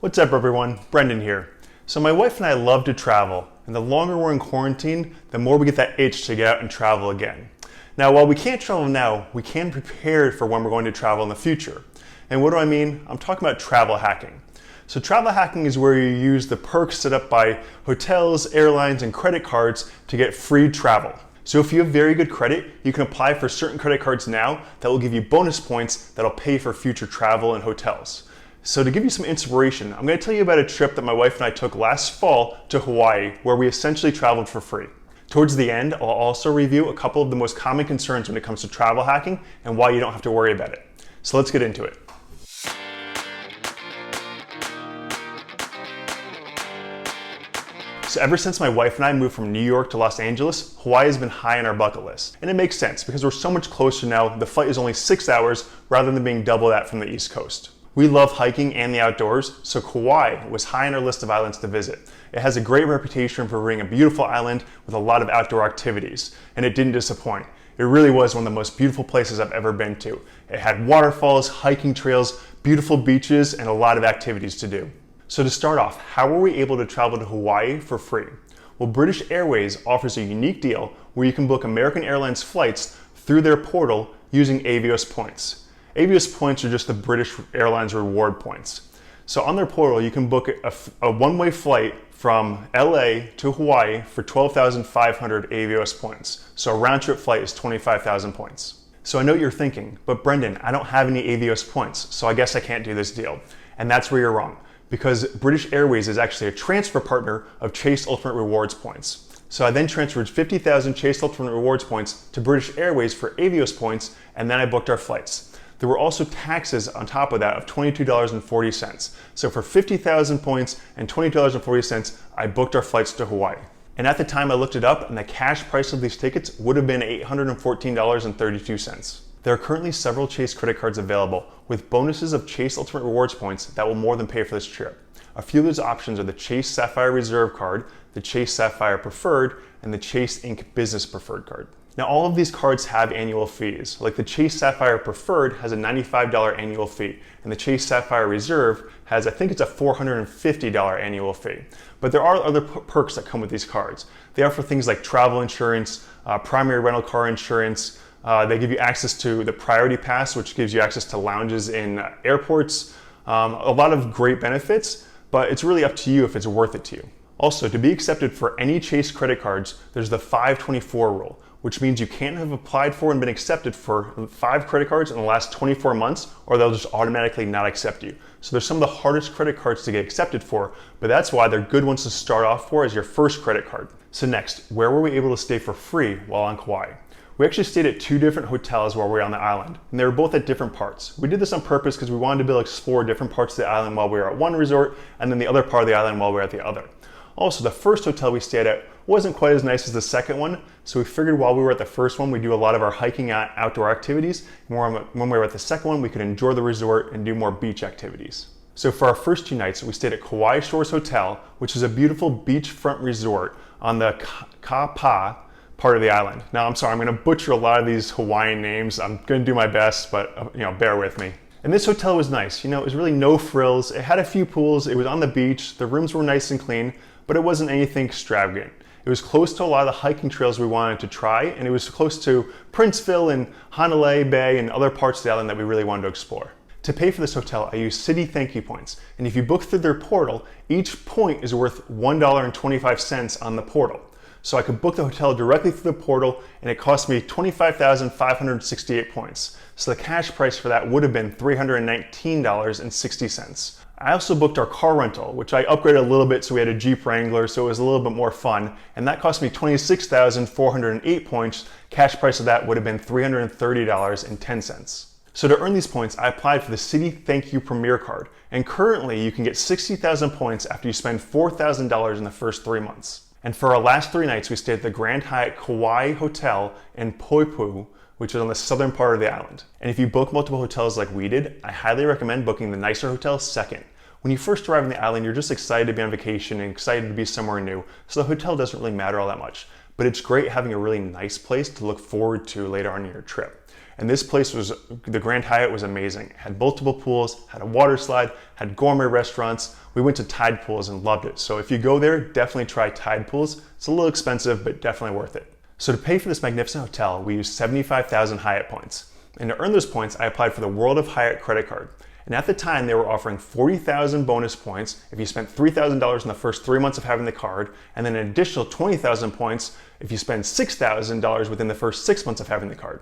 What's up everyone, Brendan here. So my wife and I love to travel, and the longer we're in quarantine, the more we get that itch to get out and travel again. Now while we can't travel now, we can prepare for when we're going to travel in the future. And what do I mean? I'm talking about travel hacking. So travel hacking is where you use the perks set up by hotels, airlines, and credit cards to get free travel. So if you have very good credit, you can apply for certain credit cards now that will give you bonus points that'll pay for future travel and hotels. So to give you some inspiration, I'm going to tell you about a trip that my wife and I took last fall to Hawaii, where we essentially traveled for free. Towards the end, I'll also review a couple of the most common concerns when it comes to travel hacking and why you don't have to worry about it. So let's get into it. So ever since my wife and I moved from New York to Los Angeles, Hawaii has been high on our bucket list. And it makes sense because we're so much closer now. The flight is only 6 hours rather than being double that from the East Coast. We love hiking and the outdoors, so Kauai was high on our list of islands to visit. It has a great reputation for being a beautiful island with a lot of outdoor activities, and it didn't disappoint. It really was one of the most beautiful places I've ever been to. It had waterfalls, hiking trails, beautiful beaches, and a lot of activities to do. So to start off, how were we able to travel to Hawaii for free? Well, British Airways offers a unique deal where you can book American Airlines flights through their portal using Avios points. Avios points are just the British Airlines reward points. So on their portal, you can book a one-way flight from LA to Hawaii for 12,500 Avios points. So a round-trip flight is 25,000 points. So I know what you're thinking, but Brendan, I don't have any Avios points, so I guess I can't do this deal. And that's where you're wrong, because British Airways is actually a transfer partner of Chase Ultimate Rewards points. So I then transferred 50,000 Chase Ultimate Rewards points to British Airways for Avios points, and then I booked our flights. There were also taxes on top of that of $22.40. So for 50,000 points and $22.40, I booked our flights to Hawaii. And at the time I looked it up, and the cash price of these tickets would have been $814.32. There are currently several Chase credit cards available with bonuses of Chase Ultimate Rewards points that will more than pay for this trip. A few of those options are the Chase Sapphire Reserve card, the Chase Sapphire Preferred, and the Chase Inc. Business Preferred card. Now all of these cards have annual fees. Like the Chase Sapphire Preferred has a $95 annual fee, and the Chase Sapphire Reserve has, I think it's a $450 annual fee. But there are other perks that come with these cards. They offer things like travel insurance, primary rental car insurance. They give you access to the Priority Pass, which gives you access to lounges in airports. A lot of great benefits, but it's really up to you if it's worth it to you. Also, to be accepted for any Chase credit cards, there's the 524 rule, which means you can't have applied for and been accepted for 5 credit cards in the last 24 months, or they'll just automatically not accept you. So they're some of the hardest credit cards to get accepted for, but that's why they're good ones to start off for as your first credit card. So next, where were we able to stay for free while on Kauai? We actually stayed at 2 different hotels while we were on the island, and they were both at different parts. We did this on purpose because we wanted to be able to explore different parts of the island while we were at one resort, and then the other part of the island while we were at the other. Also, the first hotel we stayed at wasn't quite as nice as the second one, so we figured while we were at the first one, we'd do a lot of our hiking and outdoor activities. When we were at the second one, we could enjoy the resort and do more beach activities. So for our first 2 nights, we stayed at Kauai Shores Hotel, which is a beautiful beachfront resort on the Kapa part of the island. Now, I'm sorry, I'm gonna butcher a lot of these Hawaiian names. I'm gonna do my best, but bear with me. And this hotel was nice. It was really no frills. It had a few pools. It was on the beach. The rooms were nice and clean, but it wasn't anything extravagant. It was close to a lot of the hiking trails we wanted to try, and it was close to Princeville and Hanalei Bay and other parts of the island that we really wanted to explore. To pay for this hotel, I used City Thank You points, and if you book through their portal, each point is worth $1.25 on the portal. So I could book the hotel directly through the portal, and it cost me 25,568 points. So the cash price for that would have been $319.60. I also booked our car rental, which I upgraded a little bit so we had a Jeep Wrangler, so it was a little bit more fun, and that cost me 26,408 points. Cash price of that would have been $330.10. So to earn these points, I applied for the City Thank You Premier Card, and currently you can get 60,000 points after you spend $4,000 in the first 3 months. And for our last 3 nights, we stayed at the Grand Hyatt Kauai Hotel in Poipu, which is on the southern part of the island. And if you book multiple hotels like we did, I highly recommend booking the nicer hotel second. When you first arrive on the island, you're just excited to be on vacation and excited to be somewhere new, so the hotel doesn't really matter all that much. But it's great having a really nice place to look forward to later on in your trip. And this place was, the Grand Hyatt was amazing. It had multiple pools, had a water slide, had gourmet restaurants. We went to tide pools and loved it. So if you go there, definitely try tide pools. It's a little expensive, but definitely worth it. So to pay for this magnificent hotel, we used 75,000 Hyatt points. And to earn those points, I applied for the World of Hyatt credit card. And at the time, they were offering 40,000 bonus points if you spent $3,000 in the first 3 months of having the card, and then an additional 20,000 points if you spend $6,000 within the first 6 months of having the card.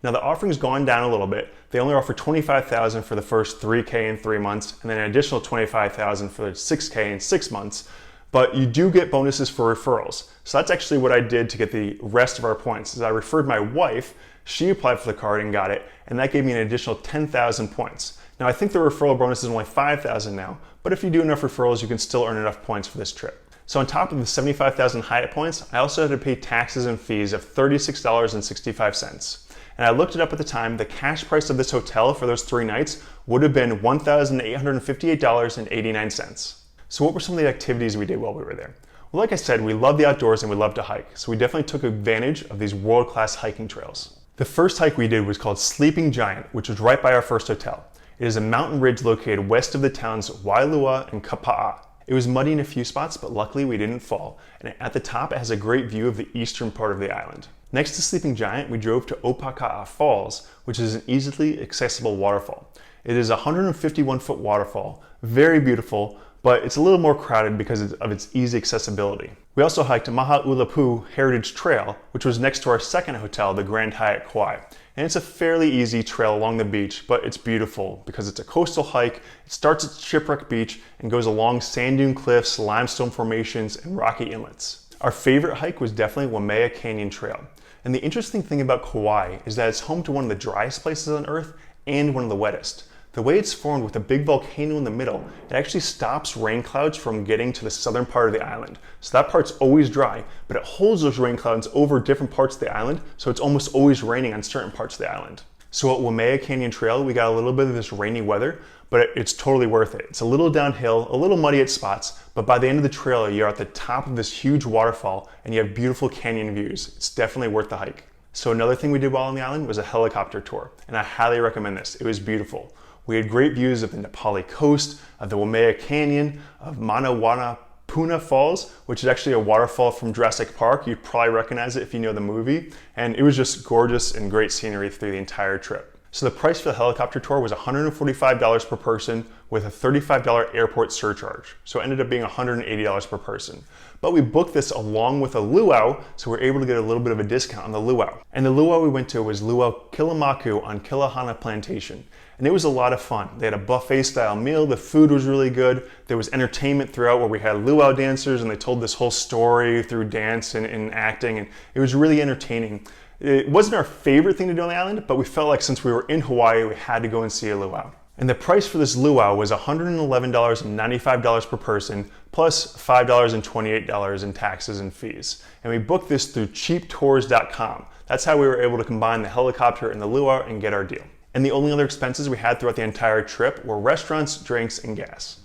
Now the offering's gone down a little bit. They only offer 25,000 for the first 3K in 3 months, and then an additional 25,000 for the 6K in 6 months. But you do get bonuses for referrals. So that's actually what I did to get the rest of our points, is I referred my wife, she applied for the card and got it, and that gave me an additional 10,000 points. Now I think the referral bonus is only 5,000 now, but if you do enough referrals, you can still earn enough points for this trip. So on top of the 75,000 Hyatt points, I also had to pay taxes and fees of $36.65. And I looked it up at the time, the cash price of this hotel for those 3 nights would have been $1,858.89. So what were some of the activities we did while we were there? Well, like I said, we love the outdoors and we love to hike. So we definitely took advantage of these world-class hiking trails. The first hike we did was called Sleeping Giant, which was right by our first hotel. It is a mountain ridge located west of the towns Wailua and Kauai. It was muddy in a few spots, but luckily we didn't fall. And at the top, it has a great view of the eastern part of the island. Next to Sleeping Giant, we drove to Opaka'a Falls, which is an easily accessible waterfall. It is a 151-foot waterfall, very beautiful, but it's a little more crowded because of its easy accessibility. We also hiked Mahaulapu Heritage Trail, which was next to our second hotel, the Grand Hyatt Kauai. And it's a fairly easy trail along the beach, but it's beautiful because it's a coastal hike. It starts at Shipwreck Beach and goes along sand dune cliffs, limestone formations, and rocky inlets. Our favorite hike was definitely Waimea Canyon Trail. And the interesting thing about Kauai is that it's home to one of the driest places on Earth and one of the wettest. The way it's formed with a big volcano in the middle, it actually stops rain clouds from getting to the southern part of the island. So that part's always dry, but it holds those rain clouds over different parts of the island, so it's almost always raining on certain parts of the island. So at Waimea Canyon Trail, we got a little bit of this rainy weather, but it's totally worth it. It's a little downhill, a little muddy at spots, but by the end of the trail, you're at the top of this huge waterfall and you have beautiful canyon views. It's definitely worth the hike. So another thing we did while on the island was a helicopter tour, and I highly recommend this. It was beautiful. We had great views of the Nepali coast, of the Waimea Canyon, of Manawanapuna Falls, which is actually a waterfall from Jurassic Park. You'd probably recognize it if you know the movie. And it was just gorgeous and great scenery through the entire trip. So the price for the helicopter tour was $145 per person with a $35 airport surcharge. So it ended up being $180 per person. But we booked this along with a luau, so we're able to get a little bit of a discount on the luau. And the luau we went to was Luau Kilamaku on Kilahana Plantation. And it was a lot of fun. They had a buffet style meal, the food was really good. There was entertainment throughout where we had luau dancers and they told this whole story through dance and acting, and it was really entertaining. It wasn't our favorite thing to do on the island, but we felt like since we were in Hawaii, we had to go and see a luau. And the price for this luau was $111.95 per person, plus $5.28 in taxes and fees. And we booked this through cheaptours.com. That's how we were able to combine the helicopter and the luau and get our deal. And the only other expenses we had throughout the entire trip were restaurants, drinks, and gas.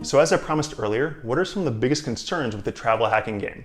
So as I promised earlier, what are some of the biggest concerns with the travel hacking game?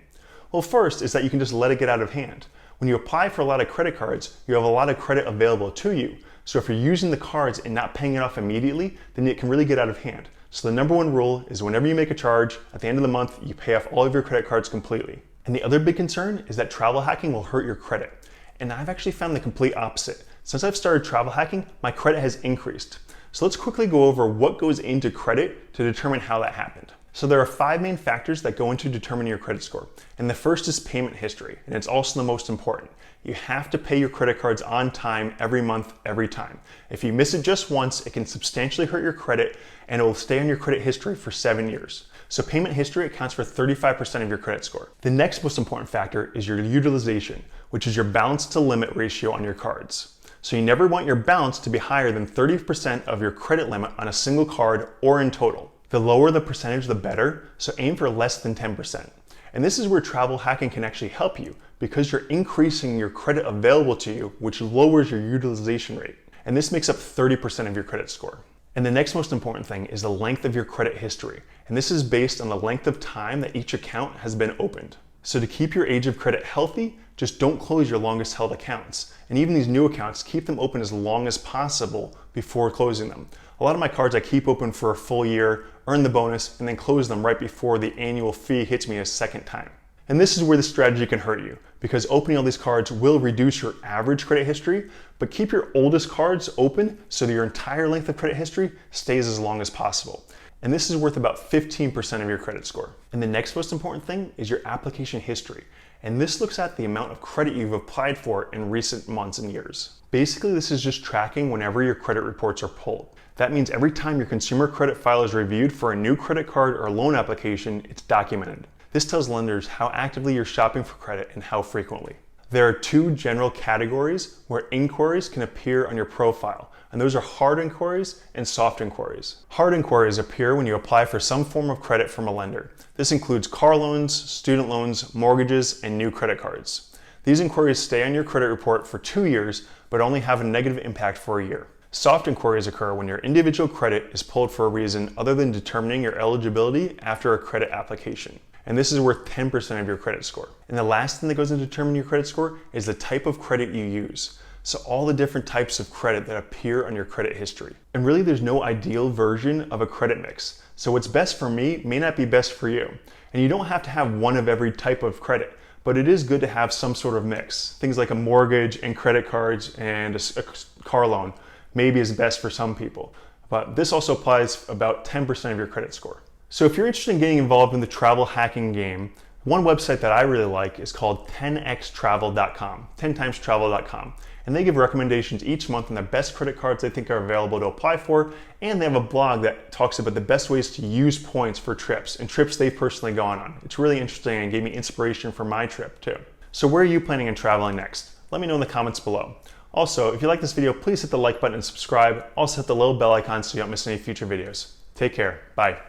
Well, first is that you can just let it get out of hand. When you apply for a lot of credit cards, you have a lot of credit available to you. So if you're using the cards and not paying it off immediately, then it can really get out of hand. So the number one rule is whenever you make a charge, at the end of the month, you pay off all of your credit cards completely. And the other big concern is that travel hacking will hurt your credit. And I've actually found the complete opposite. Since I've started travel hacking, my credit has increased. So let's quickly go over what goes into credit to determine how that happened. So there are 5 main factors that go into determining your credit score. And the first is payment history, and it's also the most important. You have to pay your credit cards on time every month, every time. If you miss it just once, it can substantially hurt your credit and it will stay on your credit history for 7 years. So payment history accounts for 35% of your credit score. The next most important factor is your utilization, which is your balance to limit ratio on your cards. So you never want your balance to be higher than 30% of your credit limit on a single card or in total. The lower the percentage, the better, so aim for less than 10%. And this is where travel hacking can actually help you, because you're increasing your credit available to you, which lowers your utilization rate. And this makes up 30% of your credit score. And the next most important thing is the length of your credit history. And this is based on the length of time that each account has been opened. So to keep your age of credit healthy, just don't close your longest held accounts. And even these new accounts, keep them open as long as possible before closing them. A lot of my cards I keep open for a full year, earn the bonus, and then close them right before the annual fee hits me a second time. And this is where the strategy can hurt you, because opening all these cards will reduce your average credit history, but keep your oldest cards open so that your entire length of credit history stays as long as possible. And this is worth about 15% of your credit score. And the next most important thing is your application history. And this looks at the amount of credit you've applied for in recent months and years. Basically, this is just tracking whenever your credit reports are pulled. That means every time your consumer credit file is reviewed for a new credit card or loan application, it's documented. This tells lenders how actively you're shopping for credit and how frequently. There are two general categories where inquiries can appear on your profile, and those are hard inquiries and soft inquiries. Hard inquiries appear when you apply for some form of credit from a lender. This includes car loans, student loans, mortgages, and new credit cards. These inquiries stay on your credit report for 2 years, but only have a negative impact for a year. Soft inquiries occur when your individual credit is pulled for a reason other than determining your eligibility after a credit application. And this is worth 10% of your credit score. And the last thing that goes into determining your credit score is the type of credit you use. So all the different types of credit that appear on your credit history. And really there's no ideal version of a credit mix. So what's best for me may not be best for you. And you don't have to have one of every type of credit, but it is good to have some sort of mix. Things like a mortgage and credit cards and a car loan maybe is best for some people. But this also applies about 10% of your credit score. So if you're interested in getting involved in the travel hacking game, one website that I really like is called 10xtravel.com, 10timestravel.com. And they give recommendations each month on the best credit cards they think are available to apply for, and they have a blog that talks about the best ways to use points for trips and trips they've personally gone on. It's really interesting and gave me inspiration for my trip too. So where are you planning on traveling next? Let me know in the comments below. Also, if you like this video, please hit the like button and subscribe. Also hit the little bell icon so you don't miss any future videos. Take care. Bye.